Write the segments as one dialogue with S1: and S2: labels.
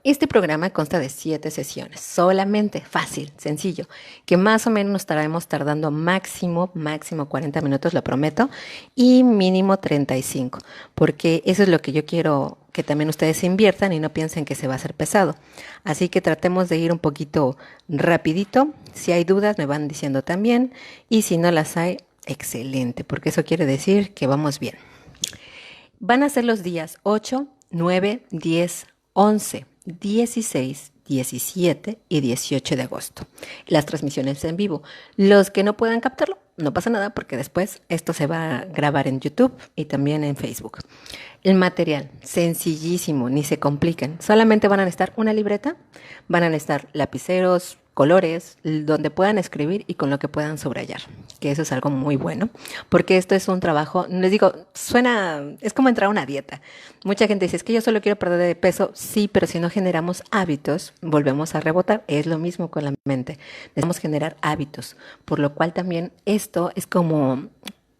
S1: Este programa consta de 7 sesiones, solamente, fácil, sencillo, que más o menos nos estaremos tardando máximo 40 minutos, lo prometo, y mínimo 35, porque eso es lo que yo quiero que también ustedes inviertan y no piensen que se va a hacer pesado. Así que tratemos de ir un poquito rapidito. Si hay dudas me van diciendo también, y si no las hay, excelente, porque eso quiere decir que vamos bien. Van a ser los días 8, 9, 10, 11, 16, 17 y 18 de agosto. Las transmisiones en vivo. Los que no puedan captarlo, no pasa nada porque después esto se va a grabar en YouTube y también en Facebook. El material, sencillísimo, ni se compliquen. Solamente van a necesitar una libreta, van a necesitar lapiceros, colores, donde puedan escribir y con lo que puedan subrayar, que eso es algo muy bueno, porque esto es un trabajo, les digo, suena, es como entrar a una dieta. Mucha gente dice, es que yo solo quiero perder de peso, sí, pero si no generamos hábitos, volvemos a rebotar, es lo mismo con la mente, necesitamos generar hábitos, por lo cual también esto es como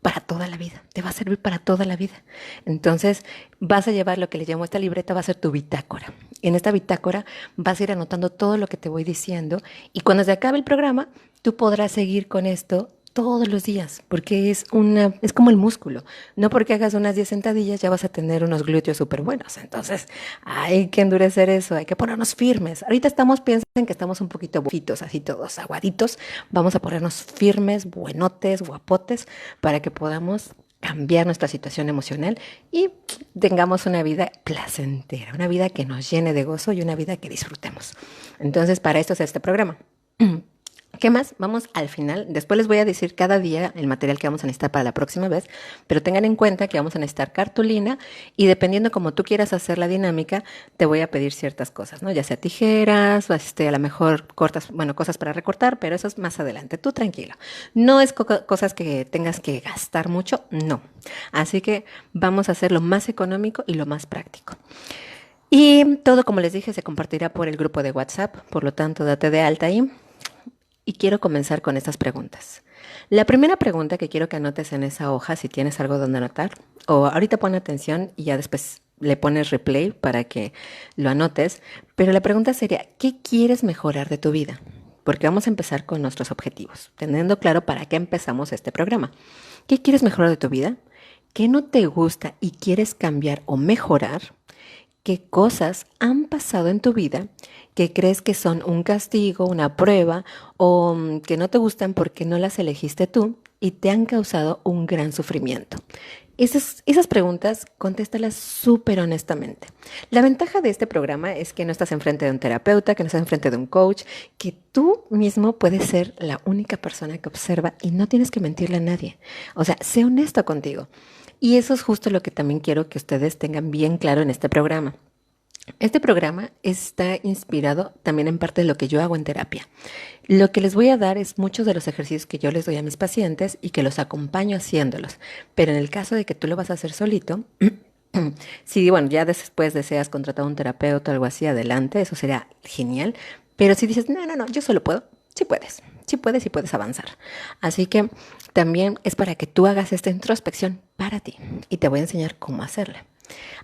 S1: para toda la vida, te va a servir para toda la vida. Entonces vas a llevar lo que le llamo esta libreta, va a ser tu bitácora. En esta bitácora vas a ir anotando todo lo que te voy diciendo y cuando se acabe el programa, tú podrás seguir con esto todos los días, porque es como el músculo. No porque hagas unas 10 sentadillas ya vas a tener unos glúteos súper buenos. Entonces hay que endurecer eso, hay que ponernos firmes. Ahorita piensen que estamos un poquito bufitos, así todos aguaditos. Vamos a ponernos firmes, buenotes, guapotes, para que podamos cambiar nuestra situación emocional y tengamos una vida placentera, una vida que nos llene de gozo y una vida que disfrutemos. Entonces, para esto es este programa. ¿Qué más? Vamos al final. Después les voy a decir cada día el material que vamos a necesitar para la próxima vez, pero tengan en cuenta que vamos a necesitar cartulina y dependiendo como tú quieras hacer la dinámica, te voy a pedir ciertas cosas, ¿no? Ya sea tijeras, a lo mejor cortas, bueno, cosas para recortar, pero eso es más adelante. Tú tranquilo. No es cosas que tengas que gastar mucho, no. Así que vamos a hacer lo más económico y lo más práctico. Y todo, como les dije, se compartirá por el grupo de WhatsApp, por lo tanto, date de alta ahí. Y quiero comenzar con estas preguntas. La primera pregunta que quiero que anotes en esa hoja, si tienes algo donde anotar, o ahorita pon atención y ya después le pones replay para que lo anotes, pero la pregunta sería, ¿qué quieres mejorar de tu vida? Porque vamos a empezar con nuestros objetivos, teniendo claro para qué empezamos este programa. ¿Qué quieres mejorar de tu vida? ¿Qué no te gusta y quieres cambiar o mejorar? ¿Qué cosas han pasado en tu vida que crees que son un castigo, una prueba o que no te gustan porque no las elegiste tú y te han causado un gran sufrimiento? Esas preguntas, contéstalas súper honestamente. La ventaja de este programa es que no estás enfrente de un terapeuta, que no estás enfrente de un coach, que tú mismo puedes ser la única persona que observa y no tienes que mentirle a nadie. O sea, sé honesto contigo. Y eso es justo lo que también quiero que ustedes tengan bien claro en este programa. Este programa está inspirado también en parte de lo que yo hago en terapia. Lo que les voy a dar es muchos de los ejercicios que yo les doy a mis pacientes y que los acompaño haciéndolos. Pero en el caso de que tú lo vas a hacer solito, si bueno, ya después deseas contratar a un terapeuta o algo así, adelante, eso sería genial. Pero si dices, no, yo solo puedo, sí puedes y puedes avanzar. Así que también es para que tú hagas esta introspección para ti y te voy a enseñar cómo hacerla.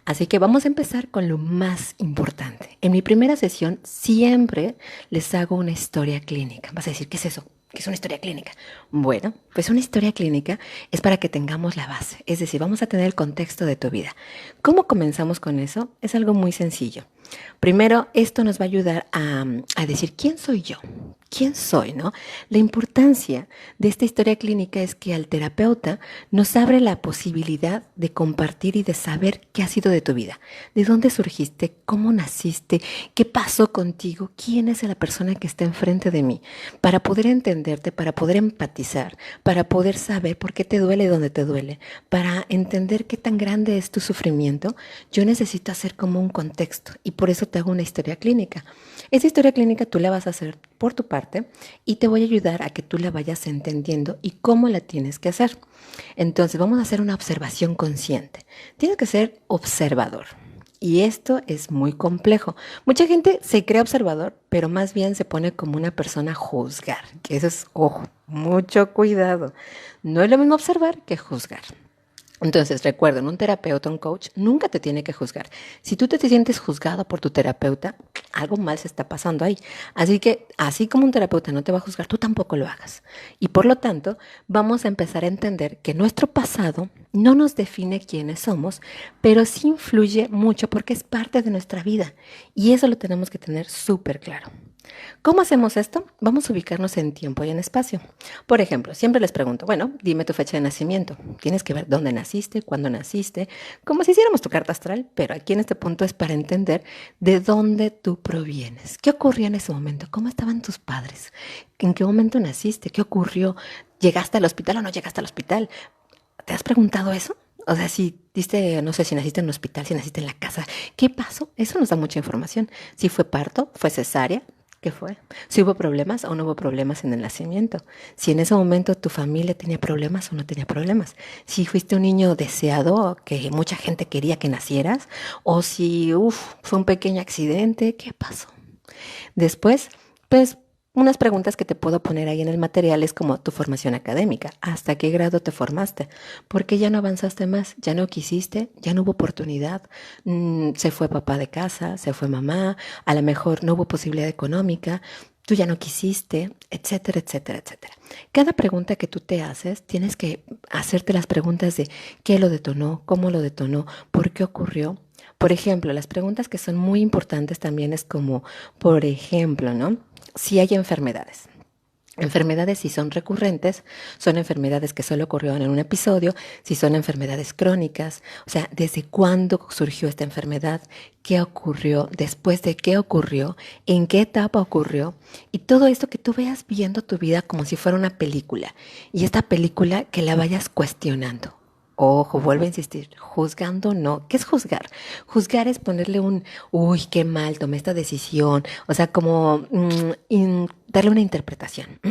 S1: Así que vamos a empezar con lo más importante. En mi primera sesión siempre les hago una historia clínica. Vas a decir, ¿qué es eso? ¿Qué es una historia clínica? Bueno, pues una historia clínica es para que tengamos la base. Es decir, vamos a tener el contexto de tu vida. ¿Cómo comenzamos con eso? Es algo muy sencillo. Primero, esto nos va a ayudar a decir, ¿quién soy yo? ¿Quién soy, no? La importancia de esta historia clínica es que al terapeuta nos abre la posibilidad de compartir y de saber qué ha sido de tu vida, de dónde surgiste, cómo naciste, qué pasó contigo, quién es la persona que está enfrente de mí, para poder entenderte, para poder empatizar, para poder saber por qué te duele donde te duele, para entender qué tan grande es tu sufrimiento. Yo necesito hacer como un contexto y por eso te hago una historia clínica. Esa historia clínica tú la vas a hacer por tu parte y te voy a ayudar a que tú la vayas entendiendo y cómo la tienes que hacer. Entonces vamos a hacer una observación consciente. Tienes que ser observador. Y esto es muy complejo. Mucha gente se cree observador, pero más bien se pone como una persona a juzgar. Que eso es, ojo, mucho cuidado. No es lo mismo observar que juzgar. Entonces, recuerden, un terapeuta, un coach, nunca te tiene que juzgar. Si tú te sientes juzgado por tu terapeuta, algo mal se está pasando ahí. Así que, así como un terapeuta no te va a juzgar, tú tampoco lo hagas. Y por lo tanto, vamos a empezar a entender que nuestro pasado no nos define quiénes somos, pero sí influye mucho porque es parte de nuestra vida. Y eso lo tenemos que tener súper claro. ¿Cómo hacemos esto? Vamos a ubicarnos en tiempo y en espacio. Por ejemplo, siempre les pregunto, bueno, dime tu fecha de nacimiento. Tienes que ver dónde naciste, cuándo naciste, como si hiciéramos tu carta astral, pero aquí en este punto es para entender de dónde tú provienes. ¿Qué ocurrió en ese momento? ¿Cómo estaban tus padres? ¿En qué momento naciste? ¿Qué ocurrió? ¿Llegaste al hospital o no llegaste al hospital? ¿Te has preguntado eso? O sea, si diste, no sé, si naciste en un hospital, si naciste en la casa, ¿qué pasó? Eso nos da mucha información. Si fue parto, fue cesárea, ¿qué fue? Si hubo problemas o no hubo problemas en el nacimiento. Si en ese momento tu familia tenía problemas o no tenía problemas. Si fuiste un niño deseado, que mucha gente quería que nacieras, o si, fue un pequeño accidente, ¿qué pasó? Después, pues unas preguntas que te puedo poner ahí en el material es como tu formación académica. ¿Hasta qué grado te formaste? ¿Por qué ya no avanzaste más? ¿Ya no quisiste? ¿Ya no hubo oportunidad? ¿Se fue papá de casa? ¿Se fue mamá? A lo mejor no hubo posibilidad económica. Tú ya no quisiste, etcétera, etcétera, etcétera. Cada pregunta que tú te haces, tienes que hacerte las preguntas de qué lo detonó, cómo lo detonó, por qué ocurrió. Por ejemplo, las preguntas que son muy importantes también es como, por ejemplo, ¿no? Si hay enfermedades. Enfermedades si son recurrentes, son enfermedades que solo ocurrieron en un episodio, si son enfermedades crónicas, o sea, desde cuándo surgió esta enfermedad, qué ocurrió, después de qué ocurrió, en qué etapa ocurrió, y todo esto que tú veas viendo tu vida como si fuera una película, y esta película que la vayas cuestionando. Ojo, vuelvo a insistir, juzgando no. ¿Qué es juzgar? Juzgar es ponerle uy, qué mal, tomé esta decisión. O sea, como darle una interpretación.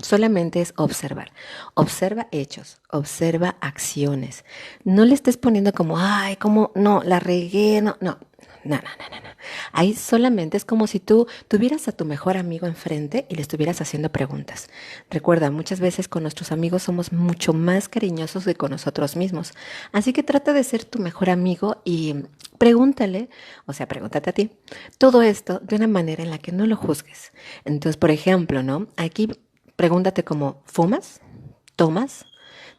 S1: Solamente es observar. Observa hechos, observa acciones. No le estés poniendo como, ay, como, no, la regué, no, no. No, no, no, no, no. Ahí solamente es como si tú tuvieras a tu mejor amigo enfrente y le estuvieras haciendo preguntas. Recuerda, muchas veces con nuestros amigos somos mucho más cariñosos que con nosotros mismos. Así que trata de ser tu mejor amigo y pregúntale, o sea, pregúntate a ti, todo esto de una manera en la que no lo juzgues. Entonces, por ejemplo, ¿no? Aquí pregúntate como, ¿fumas? ¿Tomas?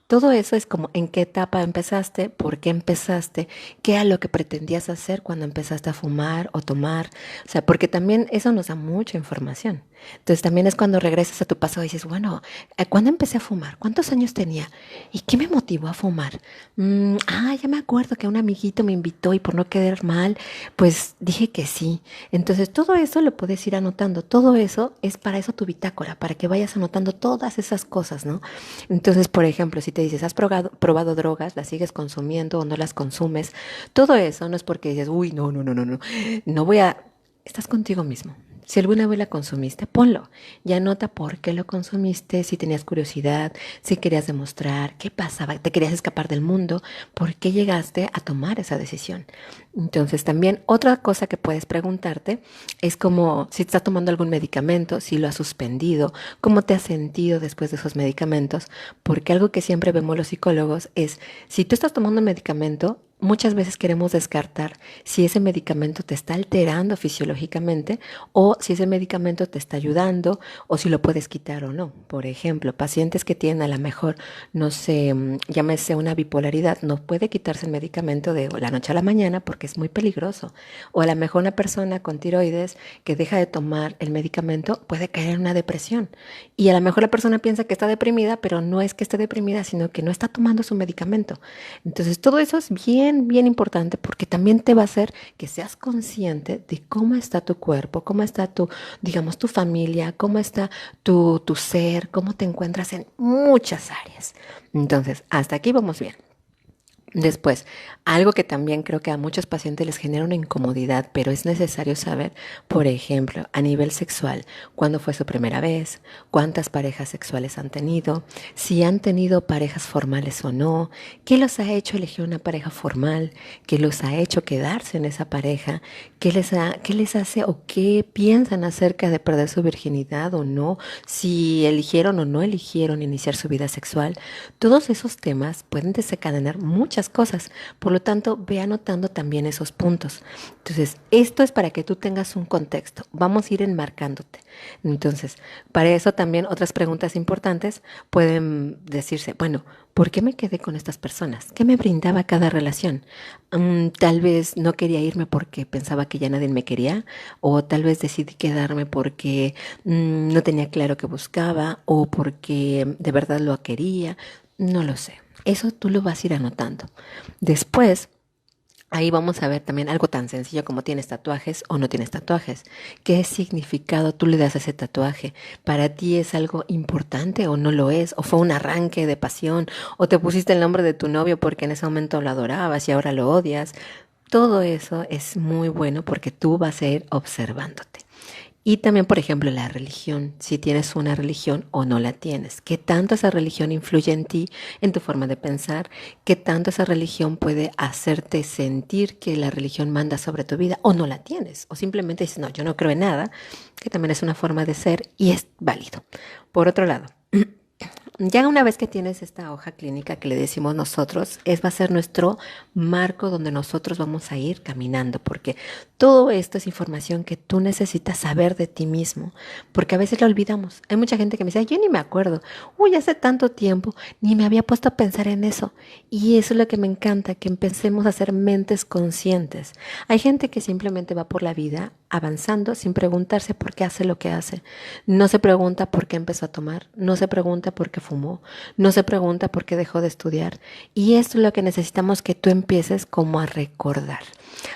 S1: Todo eso es como en qué etapa empezaste, por qué empezaste, qué era lo que pretendías hacer cuando empezaste a fumar o tomar. O sea, porque también eso nos da mucha información. Entonces también es cuando regresas a tu pasado y dices, bueno, ¿cuándo empecé a fumar? ¿Cuántos años tenía? ¿Y qué me motivó a fumar? Ya me acuerdo que un amiguito me invitó y por no quedar mal, pues dije que sí. Entonces todo eso lo puedes ir anotando. Todo eso es para eso tu bitácora, para que vayas anotando todas esas cosas, ¿no? Entonces, por ejemplo, si te dices, has probado drogas, las sigues consumiendo o no las consumes, todo eso no es porque dices, uy, no, no, no, no, no, no voy a... Estás contigo mismo. Si alguna vez la consumiste, ponlo. Ya anota por qué lo consumiste, si tenías curiosidad, si querías demostrar, qué pasaba, te querías escapar del mundo, por qué llegaste a tomar esa decisión. Entonces también otra cosa que puedes preguntarte es como si estás tomando algún medicamento, si lo has suspendido, cómo te has sentido después de esos medicamentos, porque algo que siempre vemos los psicólogos es, si tú estás tomando un medicamento, muchas veces queremos descartar si ese medicamento te está alterando fisiológicamente o si ese medicamento te está ayudando o si lo puedes quitar o no. Por ejemplo, pacientes que tienen a lo mejor, no sé, llámese una bipolaridad, no puede quitarse el medicamento de la noche a la mañana porque es muy peligroso. O a lo mejor una persona con tiroides que deja de tomar el medicamento puede caer en una depresión. Y a lo mejor la persona piensa que está deprimida, pero no es que esté deprimida, sino que no está tomando su medicamento. Entonces todo eso es bien importante porque también te va a hacer que seas consciente de cómo está tu cuerpo, cómo está tu, digamos, tu familia, cómo está tu ser, cómo te encuentras en muchas áreas. Entonces, hasta aquí vamos bien. Después, algo que también creo que a muchos pacientes les genera una incomodidad, pero es necesario saber, por ejemplo, a nivel sexual, cuándo fue su primera vez, cuántas parejas sexuales han tenido, si han tenido parejas formales o no, qué los ha hecho elegir una pareja formal, qué los ha hecho quedarse en esa pareja, qué les hace o qué piensan acerca de perder su virginidad o no, si eligieron o no eligieron iniciar su vida sexual. Todos esos temas pueden desencadenar muchas cosas, por lo tanto, ve anotando también esos puntos. Entonces, esto es para que tú tengas un contexto. Vamos a ir enmarcándote. Entonces, para eso también otras preguntas importantes pueden decirse, bueno, ¿por qué me quedé con estas personas? ¿Qué me brindaba cada relación? Tal vez no quería irme porque pensaba que ya nadie me quería, o tal vez decidí quedarme porque no tenía claro qué buscaba, o porque de verdad lo quería. No lo sé. Eso tú lo vas a ir anotando. Después, ahí vamos a ver también algo tan sencillo como tienes tatuajes o no tienes tatuajes. ¿Qué significado tú le das a ese tatuaje? ¿Para ti es algo importante o no lo es? ¿O fue un arranque de pasión? ¿O te pusiste el nombre de tu novio porque en ese momento lo adorabas y ahora lo odias? Todo eso es muy bueno porque tú vas a ir observándote. Y también, por ejemplo, la religión, si tienes una religión o no la tienes, qué tanto esa religión influye en ti, en tu forma de pensar, qué tanto esa religión puede hacerte sentir que la religión manda sobre tu vida o no la tienes, o simplemente dices, no, yo no creo en nada, que también es una forma de ser y es válido. Por otro lado, ya una vez que tienes esta hoja clínica que le decimos nosotros, va a ser nuestro marco donde nosotros vamos a ir caminando, porque todo esto es información que tú necesitas saber de ti mismo, porque a veces lo olvidamos. Hay mucha gente que me dice, yo ni me acuerdo, uy, hace tanto tiempo, ni me había puesto a pensar en eso. Y eso es lo que me encanta, que empecemos a ser mentes conscientes. Hay gente que simplemente va por la vida avanzando sin preguntarse por qué hace lo que hace. No se pregunta por qué empezó a tomar, no se pregunta por qué fumó, no se pregunta por qué dejó de estudiar. Y esto es lo que necesitamos que tú empieces como a recordar.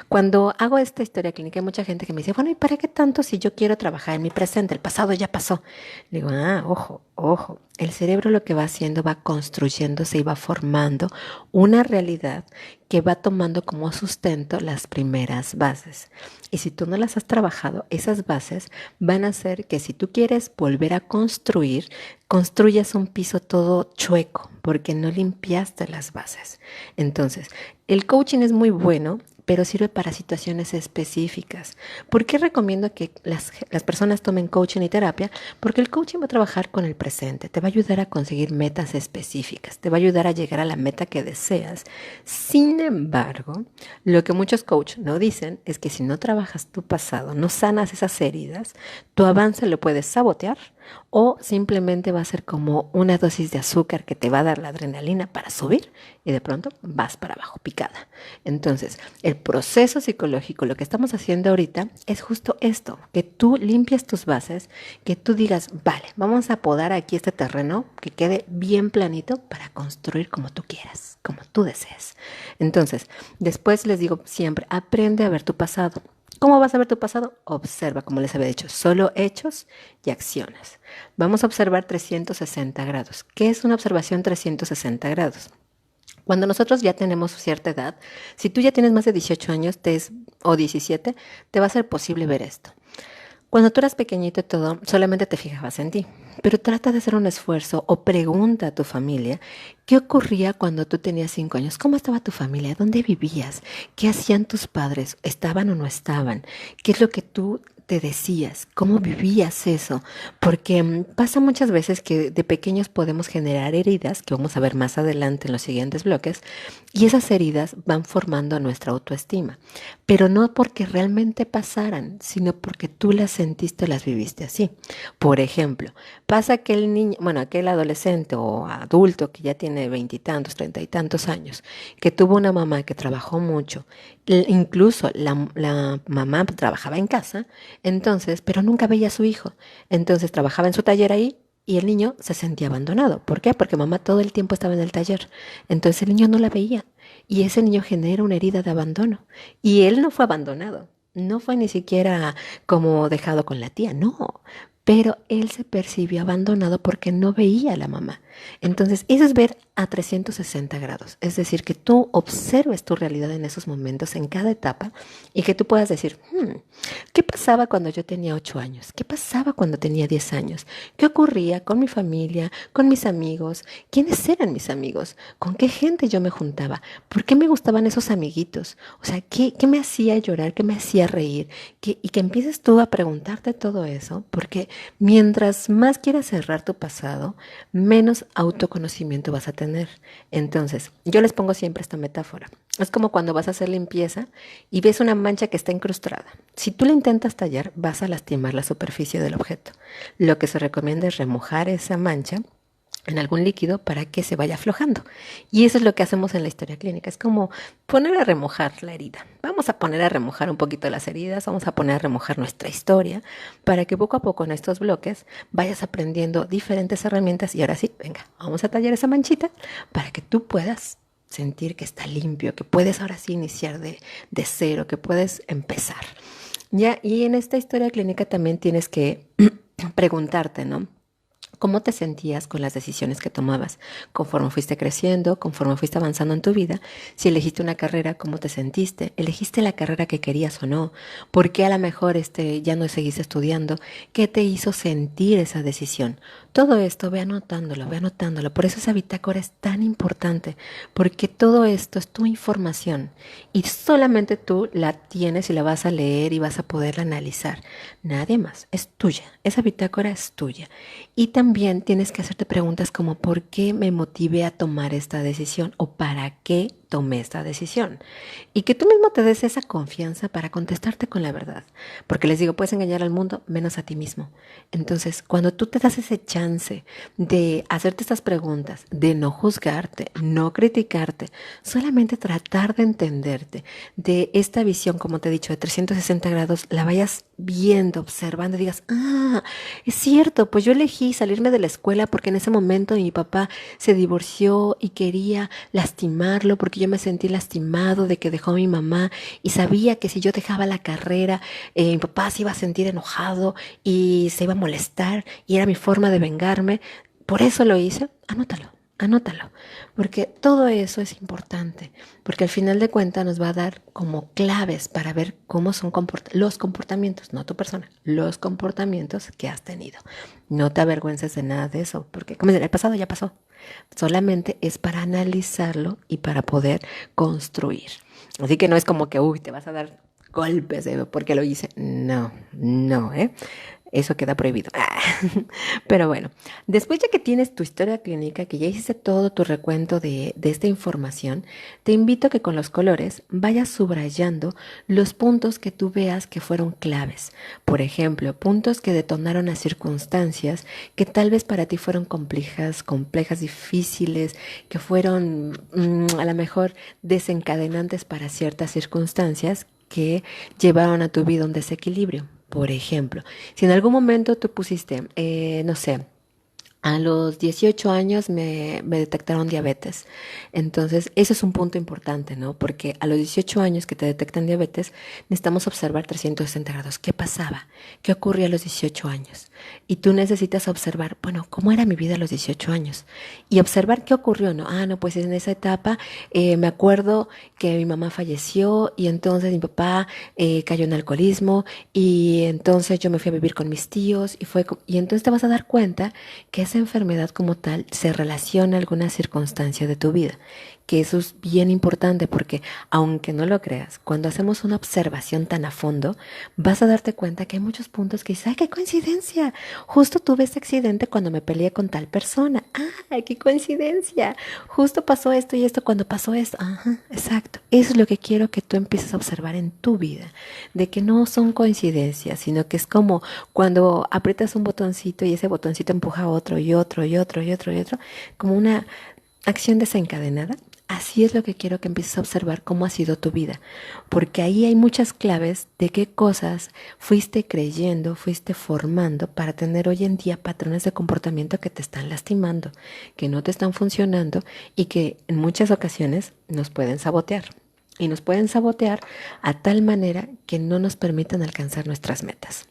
S1: Cuando hago esta historia clínica hay mucha gente que me dice, bueno, ¿y para qué tanto si yo quiero trabajar en mi presente? El pasado ya pasó. Le digo, ojo, ojo. El cerebro lo que va haciendo va construyéndose y va formando una realidad que va tomando como sustento las primeras bases. Y si tú no las has trabajado, esas bases van a hacer que si tú quieres volver a construir, construyas un piso todo chueco porque no limpiaste las bases. Entonces, el coaching es muy bueno, pero sirve para situaciones específicas. ¿Por qué recomiendo que las personas tomen coaching y terapia? Porque el coaching va a trabajar con el presente, te va a ayudar a conseguir metas específicas, te va a ayudar a llegar a la meta que deseas. Sin embargo, lo que muchos coaches no dicen es que si no trabajas tu pasado, no sanas esas heridas, tu avance lo puedes sabotear o simplemente va a ser como una dosis de azúcar que te va a dar la adrenalina para subir y de pronto vas para abajo picada. Entonces, el proceso psicológico, lo que estamos haciendo ahorita es justo esto, que tú limpies tus bases, que tú digas, vale, vamos a podar aquí este terreno que quede bien planito para construir como tú quieras, como tú desees. Entonces, después les digo siempre, aprende a ver tu pasado. ¿Cómo vas a ver tu pasado? Observa, como les había dicho, solo hechos y acciones. Vamos a observar 360 grados. ¿Qué es una observación 360 grados? Cuando nosotros ya tenemos cierta edad, si tú ya tienes más de 18 años o 17, te va a ser posible ver esto. Cuando tú eras pequeñito y todo, solamente te fijabas en ti, pero trata de hacer un esfuerzo o pregunta a tu familia qué ocurría cuando tú tenías 5 años, cómo estaba tu familia, dónde vivías, qué hacían tus padres, estaban o no estaban, qué es lo que tú te decías, cómo vivías eso, porque pasa muchas veces que de pequeños podemos generar heridas, que vamos a ver más adelante en los siguientes bloques, y esas heridas van formando nuestra autoestima, pero no porque realmente pasaran, sino porque tú las sentiste o las viviste así. Por ejemplo, pasa que el niño, bueno, aquel adolescente o adulto que ya tiene 20 y tantos, 30 y tantos años, que tuvo una mamá que trabajó mucho, incluso la mamá trabajaba en casa, entonces, pero nunca veía a su hijo. Entonces trabajaba en su taller ahí y el niño se sentía abandonado. ¿Por qué? Porque mamá todo el tiempo estaba en el taller. Entonces el niño no la veía y ese niño genera una herida de abandono. Y él no fue abandonado, no fue ni siquiera como dejado con la tía, no. pero él se percibió abandonado porque no veía a la mamá. Entonces, eso es ver a 360 grados, es decir, que tú observes tu realidad en esos momentos, en cada etapa, y que tú puedas decir, ¿qué pasaba cuando yo tenía 8 años? ¿Qué pasaba cuando tenía 10 años? ¿Qué ocurría con mi familia, con mis amigos? ¿Quiénes eran mis amigos? ¿Con qué gente yo me juntaba? ¿Por qué me gustaban esos amiguitos? O sea, ¿qué me hacía llorar? ¿Qué me hacía reír? Y que empieces tú a preguntarte todo eso, porque mientras más quieras cerrar tu pasado, menos autoconocimiento vas a tener. Entonces, yo les pongo siempre esta metáfora. Es como cuando vas a hacer limpieza y ves una mancha que está incrustada. Si tú la intentas tallar, vas a lastimar la superficie del objeto. Lo que se recomienda es remojar esa mancha en algún líquido para que se vaya aflojando. Y eso es lo que hacemos en la historia clínica. Es como poner a remojar la herida. Vamos a poner a remojar un poquito las heridas, vamos a poner a remojar nuestra historia para que poco a poco en estos bloques vayas aprendiendo diferentes herramientas. Y ahora sí, venga, vamos a tallar esa manchita para que tú puedas sentir que está limpio, que puedes ahora sí iniciar de cero, que puedes empezar. Ya, y en esta historia clínica también tienes que preguntarte, ¿no? ¿Cómo te sentías con las decisiones que tomabas? Conforme fuiste creciendo, conforme fuiste avanzando en tu vida, si elegiste una carrera, ¿cómo te sentiste? ¿Elegiste la carrera que querías o no? ¿Por qué a lo mejor ya no seguiste estudiando? ¿Qué te hizo sentir esa decisión? Todo esto ve anotándolo, ve anotándolo. Por eso esa bitácora es tan importante, porque todo esto es tu información y solamente tú la tienes y la vas a leer y vas a poderla analizar. Nadie más, es tuya. Esa bitácora es tuya. Y también tienes que hacerte preguntas como ¿por qué me motivé a tomar esta decisión? ¿O para qué tomé esta decisión? Y que tú mismo te des esa confianza para contestarte con la verdad. Porque les digo, puedes engañar al mundo menos a ti mismo. Entonces, cuando tú te das ese chance de hacerte estas preguntas, de no juzgarte, no criticarte, solamente tratar de entenderte, de esta visión, como te he dicho, de 360 grados, la vayas viendo, observando y digas, es cierto, pues yo elegí salirme de la escuela porque en ese momento mi papá se divorció y quería lastimarlo porque yo me sentí lastimado de que dejó a mi mamá y sabía que si yo dejaba la carrera, mi papá se iba a sentir enojado y se iba a molestar y era mi forma de vengarme. Por eso lo hice. Anótalo. Anótalo, porque todo eso es importante, porque al final de cuentas nos va a dar como claves para ver cómo son los comportamientos, no tu persona, los comportamientos que has tenido. No te avergüences de nada de eso, porque como dice, el pasado ya pasó. Solamente es para analizarlo y para poder construir. Así que no es como que, te vas a dar golpes porque lo hice. No, no, ¿eh? Eso queda prohibido. Pero bueno, después ya que tienes tu historia clínica, que ya hiciste todo tu recuento de esta información, te invito a que con los colores vayas subrayando los puntos que tú veas que fueron claves. Por ejemplo, puntos que detonaron las circunstancias que tal vez para ti fueron complejas, difíciles, que fueron a lo mejor desencadenantes para ciertas circunstancias que llevaron a tu vida un desequilibrio. Por ejemplo, si en algún momento tú pusiste, no sé, a los 18 años me detectaron diabetes. Entonces, eso es un punto importante, ¿no? Porque a los 18 años que te detectan diabetes, necesitamos observar 360 grados. ¿Qué pasaba? ¿Qué ocurría a los 18 años? Y tú necesitas observar, bueno, ¿cómo era mi vida a los 18 años? Y observar qué ocurrió, ¿no? No, pues en esa etapa me acuerdo que mi mamá falleció y entonces mi papá cayó en alcoholismo y entonces yo me fui a vivir con mis tíos y entonces te vas a dar cuenta que esa enfermedad como tal se relaciona a alguna circunstancia de tu vida, que eso es bien importante porque aunque no lo creas, cuando hacemos una observación tan a fondo, vas a darte cuenta que hay muchos puntos que dices, ¡ay, qué coincidencia! Justo tuve este accidente cuando me peleé con tal persona. ¡Ay, qué coincidencia! Justo pasó esto y esto cuando pasó esto. Ajá, exacto. Eso es lo que quiero que tú empieces a observar en tu vida, de que no son coincidencias, sino que es como cuando aprietas un botoncito y ese botoncito empuja a otro y otro y otro y otro y otro, como una acción desencadenada. Así es lo que quiero que empieces a observar cómo ha sido tu vida, porque ahí hay muchas claves de qué cosas fuiste creyendo, fuiste formando para tener hoy en día patrones de comportamiento que te están lastimando, que no te están funcionando y que en muchas ocasiones nos pueden sabotear. Y nos pueden sabotear a tal manera que no nos permitan alcanzar nuestras metas.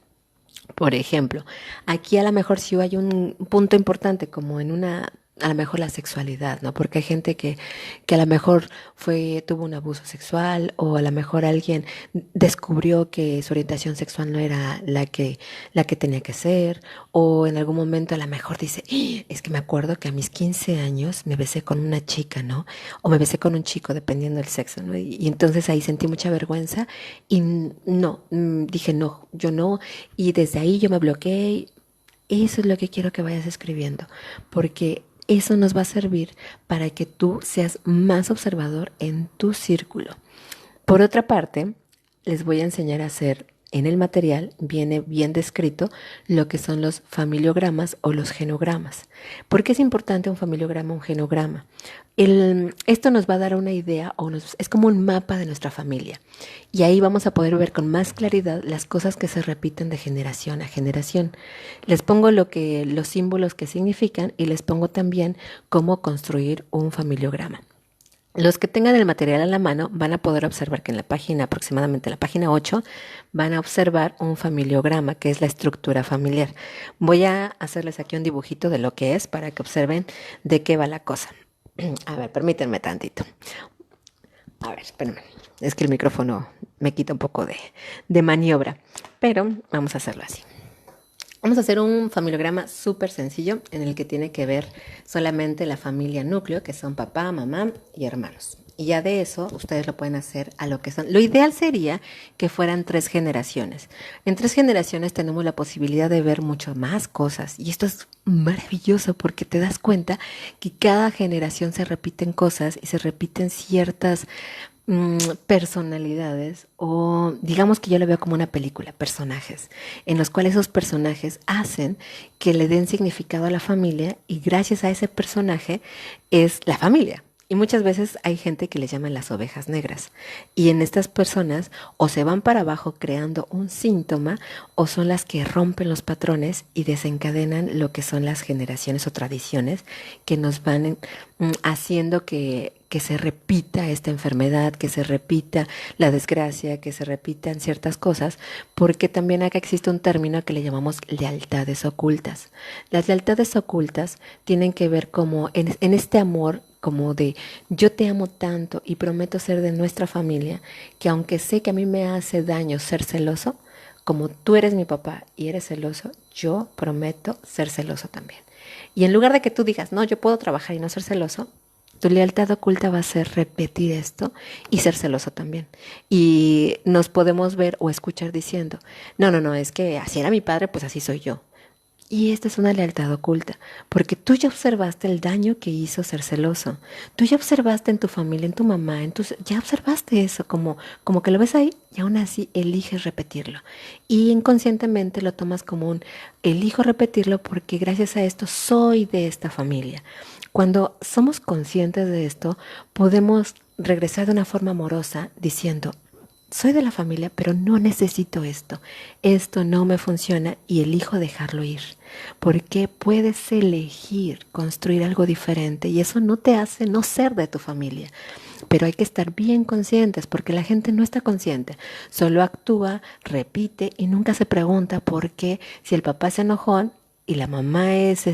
S1: Por ejemplo, aquí a lo mejor sí hay un punto importante como en a lo mejor la sexualidad, ¿no? Porque hay gente que a lo mejor tuvo un abuso sexual o a lo mejor alguien descubrió que su orientación sexual no era la que tenía que ser o en algún momento a lo mejor dice, "Ah, es que me acuerdo que a mis 15 años me besé con una chica, ¿no? O me besé con un chico, dependiendo del sexo, ¿no? Y entonces ahí sentí mucha vergüenza y no, dije, no, yo no, y desde ahí yo me bloqueé. Eso es lo que quiero que vayas escribiendo, porque eso nos va a servir para que tú seas más observador en tu círculo. Por otra parte, les voy a enseñar a hacer en el material, viene bien descrito lo que son los familiogramas o los genogramas. ¿Por qué es importante un familiograma o un genograma? Esto nos va a dar una idea es como un mapa de nuestra familia. Y ahí vamos a poder ver con más claridad las cosas que se repiten de generación a generación. Les pongo los símbolos que significan y les pongo también cómo construir un familiograma. Los que tengan el material a la mano van a poder observar que en la página, aproximadamente en la página 8, van a observar un familiograma, que es la estructura familiar. Voy a hacerles aquí un dibujito de lo que es para que observen de qué va la cosa. A ver, permítanme tantito. A ver, espérenme. Es que el micrófono me quita un poco de maniobra, pero vamos a hacerlo así. Vamos a hacer un familiograma súper sencillo en el que tiene que ver solamente la familia núcleo, que son papá, mamá y hermanos. Y ya de eso ustedes lo pueden hacer a lo que son. Lo ideal sería que fueran 3 generaciones. En 3 generaciones tenemos la posibilidad de ver mucho más cosas. Y esto es maravilloso porque te das cuenta que cada generación se repiten cosas y se repiten ciertas personalidades o digamos que yo lo veo como una película, personajes, en los cuales esos personajes hacen que le den significado a la familia y gracias a ese personaje es la familia. Y muchas veces hay gente que les llaman las ovejas negras. Y en estas personas o se van para abajo creando un síntoma o son las que rompen los patrones y desencadenan lo que son las generaciones o tradiciones que nos van haciendo que se repita esta enfermedad, que se repita la desgracia, que se repitan ciertas cosas, porque también acá existe un término que le llamamos lealtades ocultas. Las lealtades ocultas tienen que ver como en este amor, como de yo te amo tanto y prometo ser de nuestra familia, que aunque sé que a mí me hace daño ser celoso, como tú eres mi papá y eres celoso, yo prometo ser celoso también. Y en lugar de que tú digas, no, yo puedo trabajar y no ser celoso, tu lealtad oculta va a ser repetir esto y ser celoso también. Y nos podemos ver o escuchar diciendo, no, no, no, es que así era mi padre, pues así soy yo. Y esta es una lealtad oculta, porque tú ya observaste el daño que hizo ser celoso. Tú ya observaste en tu familia, en tu mamá, ya observaste eso, como que lo ves ahí y aún así eliges repetirlo. Y inconscientemente lo tomas como elijo repetirlo porque gracias a esto soy de esta familia. Cuando somos conscientes de esto, podemos regresar de una forma amorosa diciendo, soy de la familia, pero no necesito esto. Esto no me funciona y elijo dejarlo ir. Porque puedes elegir construir algo diferente y eso no te hace no ser de tu familia. Pero hay que estar bien conscientes porque la gente no está consciente. Solo actúa, repite y nunca se pregunta por qué si el papá es enojón y la mamá es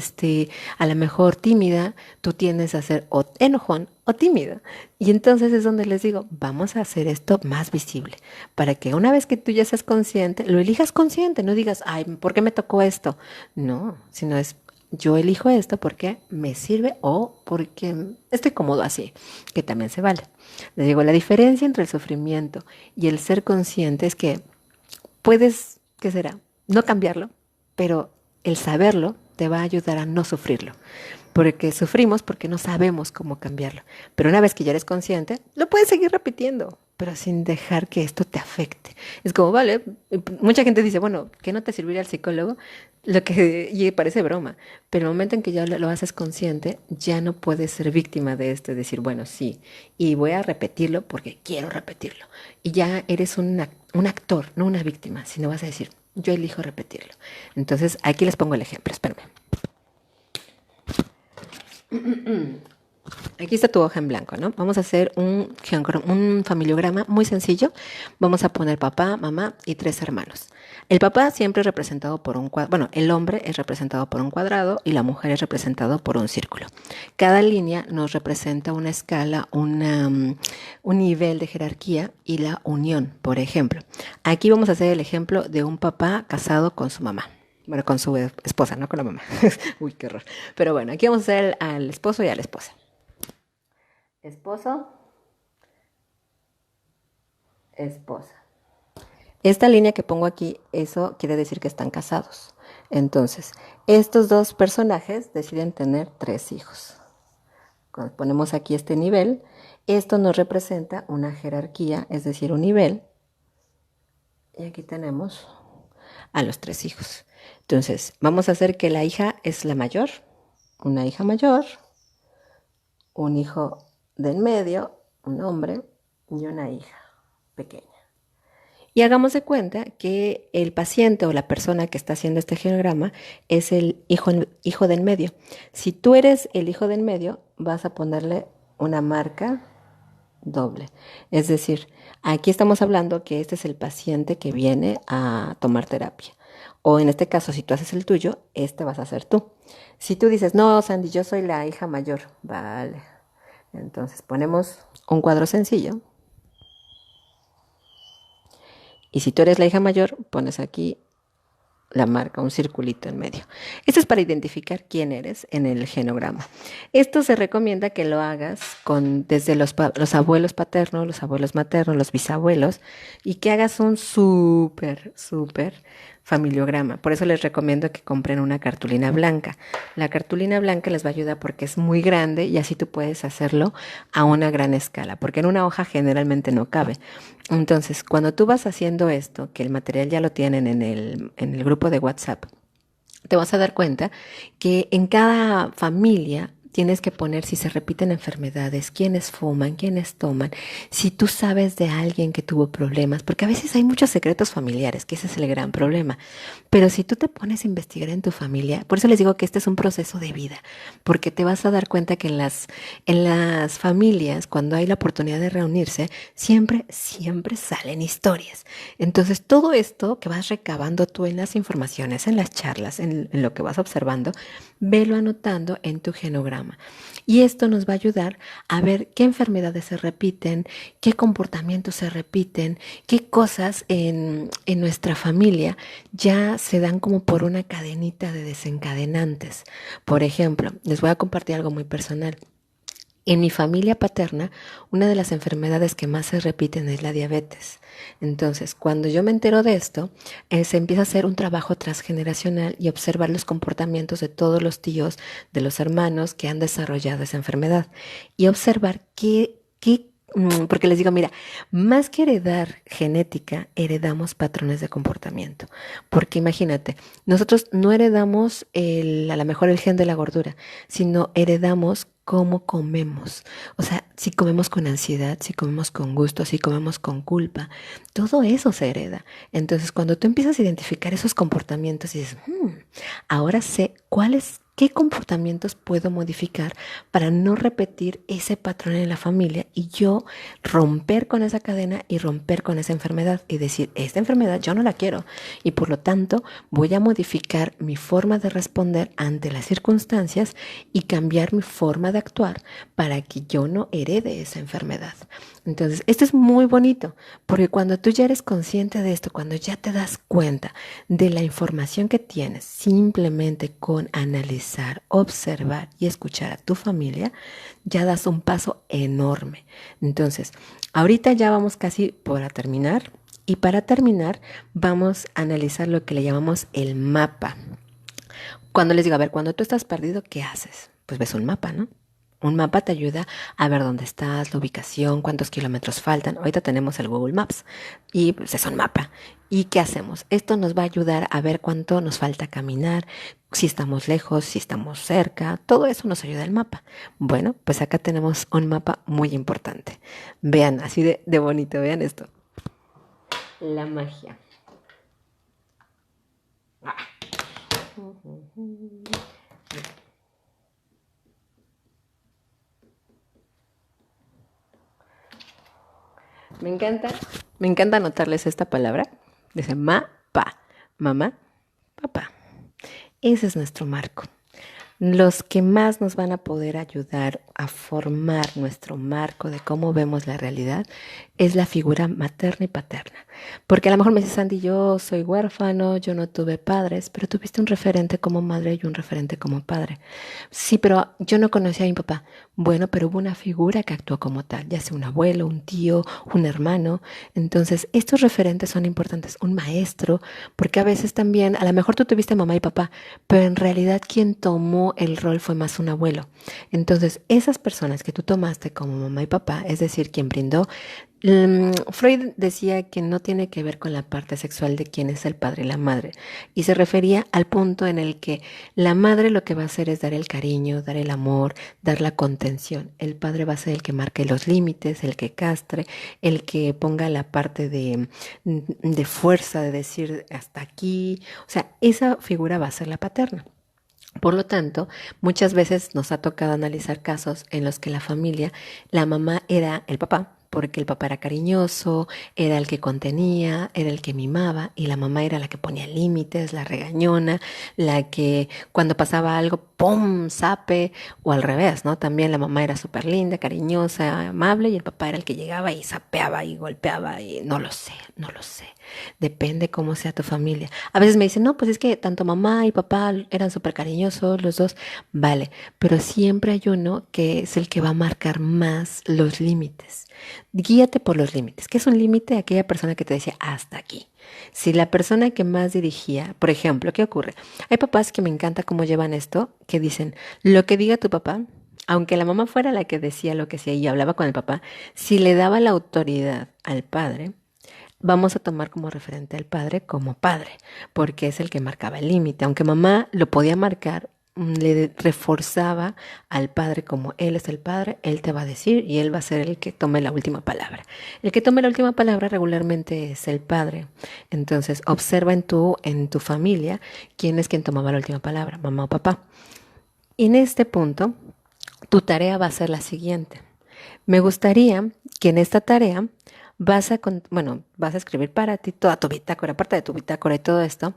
S1: a lo mejor tímida, tú tiendes a ser o enojón o tímida. Y entonces es donde les digo, vamos a hacer esto más visible, para que una vez que tú ya seas consciente, lo elijas consciente, no digas, ay, ¿por qué me tocó esto? No, sino es, yo elijo esto porque me sirve o porque estoy cómodo así, que también se vale. Les digo, la diferencia entre el sufrimiento y el ser consciente es que puedes, ¿qué será? No cambiarlo, pero el saberlo te va a ayudar a no sufrirlo. Porque sufrimos porque no sabemos cómo cambiarlo. Pero una vez que ya eres consciente, lo puedes seguir repitiendo, pero sin dejar que esto te afecte. Es como, vale, mucha gente dice, bueno, ¿qué no te serviría el psicólogo? Y parece broma, pero el momento en que ya lo haces consciente, ya no puedes ser víctima de esto, y decir, bueno, sí, y voy a repetirlo porque quiero repetirlo. Y ya eres un actor, no una víctima, sino vas a decir, yo elijo repetirlo. Entonces, aquí les pongo el ejemplo, espérame. Aquí está tu hoja en blanco, ¿no? Vamos a hacer un familiograma muy sencillo. Vamos a poner papá, mamá y 3 hermanos. El papá siempre es representado por un cuadrado, bueno, el hombre es representado por un cuadrado y la mujer es representado por un círculo. Cada línea nos representa una escala, un nivel de jerarquía y la unión, por ejemplo. Aquí vamos a hacer el ejemplo de un papá casado con su mamá. Bueno, con su esposa, no con la mamá. Uy, qué horror. Pero bueno, aquí vamos a hacer al esposo y a la esposa. Esposo, esposa. Esta línea que pongo aquí, eso quiere decir que están casados. Entonces, estos 2 personajes deciden tener 3 hijos. Cuando ponemos aquí este nivel, esto nos representa una jerarquía, es decir, un nivel. Y aquí tenemos a los 3 hijos. Entonces, vamos a hacer que la hija es la mayor, una hija mayor, un hijo de en medio, un hombre y una hija pequeña. Y hagamos de cuenta que el paciente o la persona que está haciendo este genograma es el hijo del medio. Si tú eres el hijo del medio, vas a ponerle una marca doble. Es decir, aquí estamos hablando que este es el paciente que viene a tomar terapia. O en este caso, si tú haces el tuyo, este vas a ser tú. Si tú dices, no, Sandy, yo soy la hija mayor, vale. Entonces ponemos un cuadro sencillo. Y si tú eres la hija mayor, pones aquí la marca, un circulito en medio. Esto es para identificar quién eres en el genograma. Esto se recomienda que lo hagas desde los abuelos paternos, los abuelos maternos, los bisabuelos, y que hagas un súper familiograma. Por eso les recomiendo que compren una cartulina blanca. La cartulina blanca les va a ayudar porque es muy grande y así tú puedes hacerlo a una gran escala, porque en una hoja generalmente no cabe. Entonces, cuando tú vas haciendo esto, que el material ya lo tienen en el grupo de WhatsApp, te vas a dar cuenta que en cada familia tienes que poner si se repiten enfermedades, quiénes fuman, quiénes toman, si tú sabes de alguien que tuvo problemas, porque a veces hay muchos secretos familiares, que ese es el gran problema. Pero si tú te pones a investigar en tu familia, por eso les digo que este es un proceso de vida, porque te vas a dar cuenta que en las familias, cuando hay la oportunidad de reunirse, siempre salen historias. Entonces, todo esto que vas recabando tú en las informaciones, en las charlas, en lo que vas observando, velo anotando en tu genograma. Y esto nos va a ayudar a ver qué enfermedades se repiten, qué comportamientos se repiten, qué cosas en nuestra familia ya se dan como por una cadenita de desencadenantes. Por ejemplo, les voy a compartir algo muy personal. En mi familia paterna, una de las enfermedades que más se repiten es la diabetes. Entonces, cuando yo me entero de esto, se empieza a hacer un trabajo transgeneracional y observar los comportamientos de todos los tíos, de los hermanos que han desarrollado esa enfermedad. Y observar porque les digo, mira, más que heredar genética, heredamos patrones de comportamiento. Porque imagínate, nosotros no heredamos a lo mejor el gen de la gordura, sino heredamos cómo comemos. O sea, si comemos con ansiedad, si comemos con gusto, si comemos con culpa, todo eso se hereda. Entonces, cuando tú empiezas a identificar esos comportamientos y dices, ahora sé qué comportamientos puedo modificar para no repetir ese patrón en la familia y yo romper con esa cadena y romper con esa enfermedad y decir, esta enfermedad yo no la quiero y por lo tanto voy a modificar mi forma de responder ante las circunstancias y cambiar mi forma de actuar para que yo no herede esa enfermedad. Entonces, esto es muy bonito, porque cuando tú ya eres consciente de esto, cuando ya te das cuenta de la información que tienes, simplemente con analizar, observar y escuchar a tu familia, ya das un paso enorme. Entonces, ahorita ya vamos casi para terminar. Y para terminar, vamos a analizar lo que le llamamos el mapa. Cuando les digo, a ver, cuando tú estás perdido, ¿qué haces? Pues ves un mapa, ¿no? Un mapa te ayuda a ver dónde estás, la ubicación, cuántos kilómetros faltan. Ahorita tenemos el Google Maps y pues es un mapa. ¿Y qué hacemos? Esto nos va a ayudar a ver cuánto nos falta caminar, si estamos lejos, si estamos cerca. Todo eso nos ayuda el mapa. Bueno, pues acá tenemos un mapa muy importante. Vean, así de bonito, vean esto. La magia. Me encanta anotarles esta palabra. Dice pa, mamá, papá. Ese es nuestro marco. Los que más nos van a poder ayudar a formar nuestro marco de cómo vemos la realidad es la figura materna y paterna. Porque a lo mejor me dice Sandy, yo soy huérfano, yo no tuve padres, pero tuviste un referente como madre y un referente como padre. Sí, pero yo no conocía a mi papá. Bueno, pero hubo una figura que actuó como tal, ya sea un abuelo, un tío, un hermano. Entonces, estos referentes son importantes. Un maestro, porque a veces también, a lo mejor tú tuviste mamá y papá, pero en realidad quien tomó el rol fue más un abuelo. Entonces, esas personas que tú tomaste como mamá y papá, es decir, quien brindó, Freud decía que no tiene que ver con la parte sexual de quién es el padre y la madre, y se refería al punto en el que la madre lo que va a hacer es dar el cariño, dar el amor, dar la contención. El padre va a ser el que marque los límites, el que castre, el que ponga la parte de fuerza, de decir hasta aquí. O sea, esa figura va a ser la paterna. Por lo tanto, muchas veces nos ha tocado analizar casos en los que la familia, la mamá era el papá, porque el papá era cariñoso, era el que contenía, era el que mimaba, y la mamá era la que ponía límites, la regañona, la que cuando pasaba algo, ¡pum!, zape, o al revés, ¿no? También la mamá era súper linda, cariñosa, amable, y el papá era el que llegaba y zapeaba y golpeaba, y no lo sé, no lo sé. Depende cómo sea tu familia. A veces me dicen, no, pues es que tanto mamá y papá eran súper cariñosos los dos. Vale, pero siempre hay uno que es el que va a marcar más los límites. Guíate por los límites. ¿Qué es un límite? Aquella persona que te decía hasta aquí. Si la persona que más dirigía, por ejemplo, ¿qué ocurre? Hay papás que me encanta cómo llevan esto, que dicen, lo que diga tu papá, aunque la mamá fuera la que decía lo que hacía y hablaba con el papá, si le daba la autoridad al padre, vamos a tomar como referente al padre como padre, porque es el que marcaba el límite. Aunque mamá lo podía marcar, le reforzaba al padre como él es el padre, él te va a decir y él va a ser el que tome la última palabra. El que tome la última palabra regularmente es el padre. Entonces, observa en tu familia quién es quien tomaba la última palabra, mamá o papá. Y en este punto, tu tarea va a ser la siguiente. Me gustaría que en esta tarea vas a escribir para ti toda tu bitácora, aparte de tu bitácora y todo esto,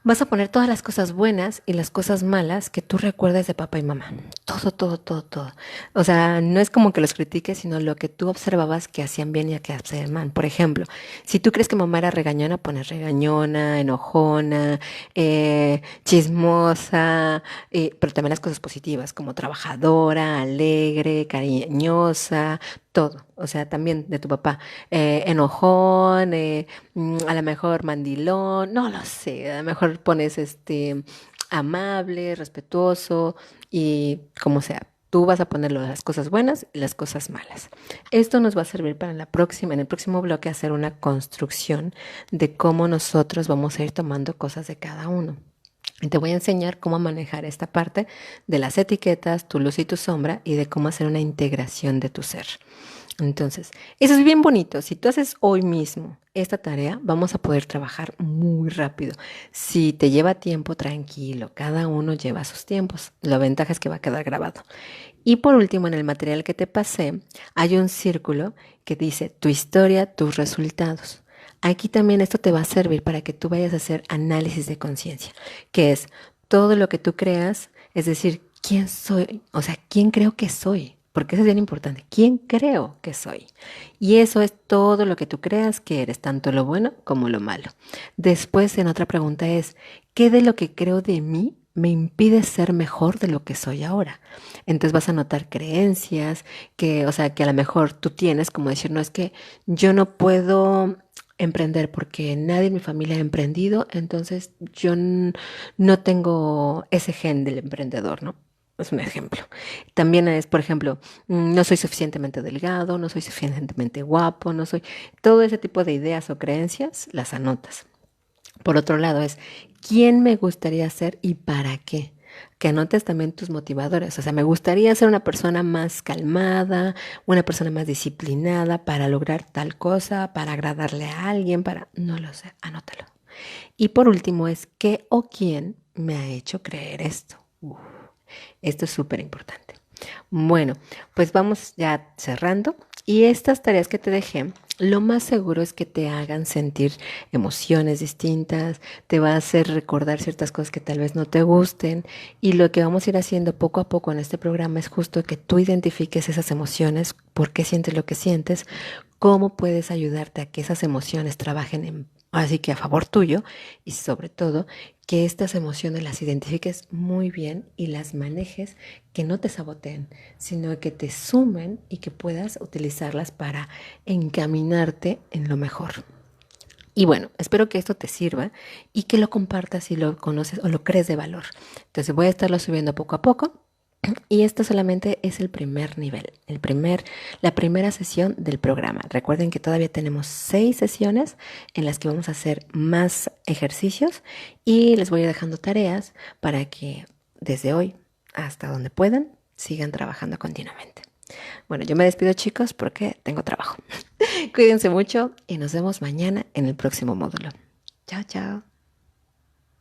S1: vas a poner todas las cosas buenas y las cosas malas que tú recuerdes de papá y mamá. Todo, todo, todo, todo. O sea, no es como que los critiques, sino lo que tú observabas que hacían bien y que hacían mal. Por ejemplo, si tú crees que mamá era regañona, pones regañona, enojona, chismosa, pero también las cosas positivas, como trabajadora, alegre, cariñosa, todo. O sea, también de tu papá. Enojón, a lo mejor mandilón, no lo sé, a lo mejor pones amable, respetuoso y como sea. Tú vas a poner las cosas buenas y las cosas malas. Esto nos va a servir para en el próximo bloque, hacer una construcción de cómo nosotros vamos a ir tomando cosas de cada uno. Y te voy a enseñar cómo manejar esta parte de las etiquetas, tu luz y tu sombra, y de cómo hacer una integración de tu ser. Entonces, eso es bien bonito. Si tú haces hoy mismo esta tarea, vamos a poder trabajar muy rápido. Si te lleva tiempo, tranquilo, cada uno lleva sus tiempos. La ventaja es que va a quedar grabado. Y por último, en el material que te pasé, hay un círculo que dice tu historia, tus resultados. Aquí también esto te va a servir para que tú vayas a hacer análisis de conciencia, que es todo lo que tú creas, es decir, quién soy, o sea, quién creo que soy. Porque eso es bien importante. ¿Quién creo que soy? Y eso es todo lo que tú creas que eres, tanto lo bueno como lo malo. Después, en otra pregunta es, ¿qué de lo que creo de mí me impide ser mejor de lo que soy ahora? Entonces vas a notar creencias que, o sea, que a lo mejor tú tienes, como decir, no es que yo no puedo emprender porque nadie en mi familia ha emprendido, entonces no tengo ese gen del emprendedor, ¿no? Es un ejemplo. También es, por ejemplo, no soy suficientemente delgado, no soy suficientemente guapo, no soy... Todo ese tipo de ideas o creencias las anotas. Por otro lado es, ¿quién me gustaría ser y para qué? Que anotes también tus motivadores. O sea, me gustaría ser una persona más calmada, una persona más disciplinada para lograr tal cosa, para agradarle a alguien, para... No lo sé, anótalo. Y por último es, ¿qué o quién me ha hecho creer esto? Esto es súper importante. Bueno, pues vamos ya cerrando Y estas tareas que te dejé, lo más seguro es que te hagan sentir emociones distintas, te va a hacer recordar ciertas cosas que tal vez no te gusten. Y lo que vamos a ir haciendo poco a poco en este programa es justo que tú identifiques esas emociones, por qué sientes lo que sientes, cómo puedes ayudarte a que esas emociones trabajen así que a favor tuyo, y sobre todo que estas emociones las identifiques muy bien y las manejes, que no te saboteen, sino que te sumen y que puedas utilizarlas para encaminarte en lo mejor. Y bueno, espero que esto te sirva y que lo compartas si lo conoces o lo crees de valor. Entonces voy a estarlo subiendo poco a poco. Y esto solamente es el primer nivel, la primera sesión del programa. Recuerden que todavía tenemos 6 sesiones en las que vamos a hacer más ejercicios y les voy a ir dejando tareas para que desde hoy hasta donde puedan sigan trabajando continuamente. Bueno, yo me despido, chicos, porque tengo trabajo. Cuídense mucho y nos vemos mañana en el próximo módulo. Chao, chao.